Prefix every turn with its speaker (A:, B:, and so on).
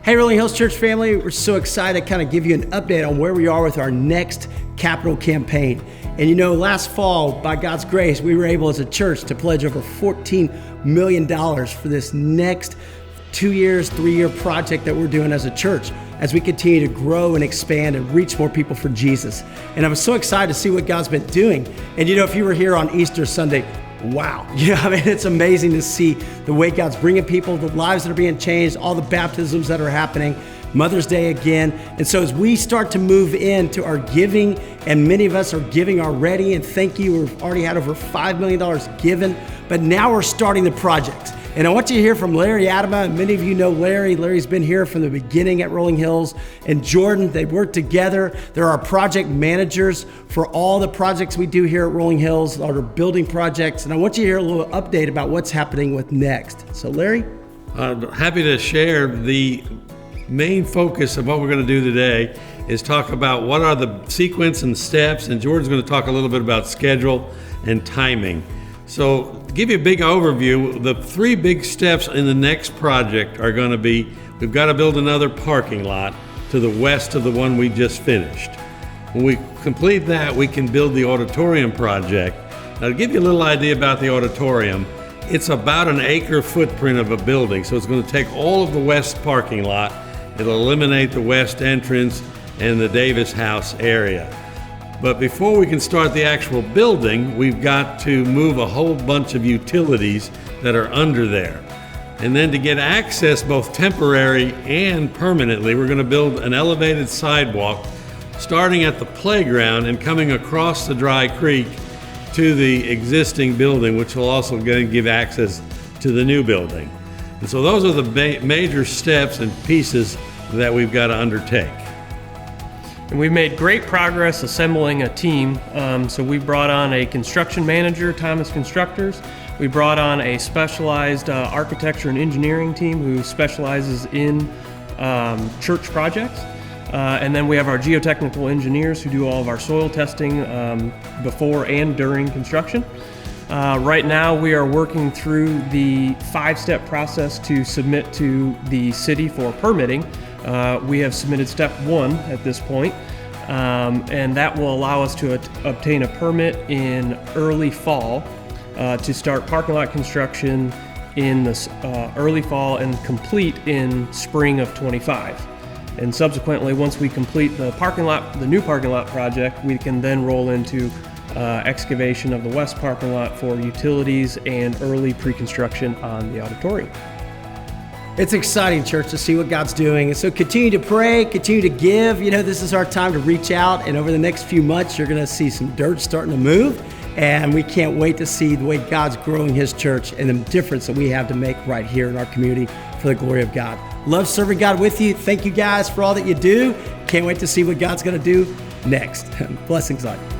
A: Hey, Rolling Hills Church family, we're so excited to kind of give you an update on where we are with our next capital campaign. And you know, last fall, by God's grace, we were able as a church to pledge over $14 million for this next 2 years, 3-year project that we're doing as a church as we continue to grow and expand and reach more people for Jesus. And I'm so excited to see what God's been doing. And you know, if you were here on Easter Sunday, wow. Yeah, I mean, it's amazing to see the way God's bringing people, the lives that are being changed, all the baptisms that are happening, Mother's Day again. And so as we start to move into our giving, and many of us are giving already, and thank you, we've already had over $5 million given, but now we're starting the projects. And I want you to hear from Larry Adama, and many of you know Larry. Larry's been here from the beginning at Rolling Hills. And Jordan, they work together. They're our project managers for all the projects we do here at Rolling Hills, our building projects. And I want you to hear a little update about what's happening with Next. So Larry?
B: I'm happy to share. The main focus of what we're going to do today is talk about what are the sequence and steps, and Jordan's going to talk a little bit about schedule and timing. So to give you a big overview, the 3 big steps in the next project are going to be, we've got to build another parking lot to the west of the one we just finished. When we complete that, we can build the auditorium project. Now to give you a little idea about the auditorium, it's about an acre footprint of a building. So it's going to take all of the west parking lot. It'll eliminate the west entrance and the Davis House area. But before we can start the actual building, we've got to move a whole bunch of utilities that are under there. And then to get access, both temporary and permanently, we're going to build an elevated sidewalk starting at the playground and coming across the dry creek to the existing building, which will also give access to the new building. And so those are the major steps and pieces that we've got to undertake.
C: And we've made great progress assembling a team. So we brought on a construction manager, Thomas Constructors. We brought on a specialized architecture and engineering team who specializes in church projects. And then we have our geotechnical engineers who do all of our soil testing before and during construction. Right now we are working through the 5-step process to submit to the city for permitting. We have submitted step 1 at this point, and that will allow us to obtain a permit in early fall to start parking lot construction in the early fall and complete in spring of 25. And subsequently, once we complete the new parking lot project, we can then roll into excavation of the west parking lot for utilities and early pre-construction on the auditorium.
A: It's exciting, church, to see what God's doing. And so continue to pray, continue to give. You know, this is our time to reach out. And over the next few months, you're going to see some dirt starting to move. And we can't wait to see the way God's growing his church and the difference that we have to make right here in our community for the glory of God. Love serving God with you. Thank you guys for all that you do. Can't wait to see what God's going to do next. Blessings on you.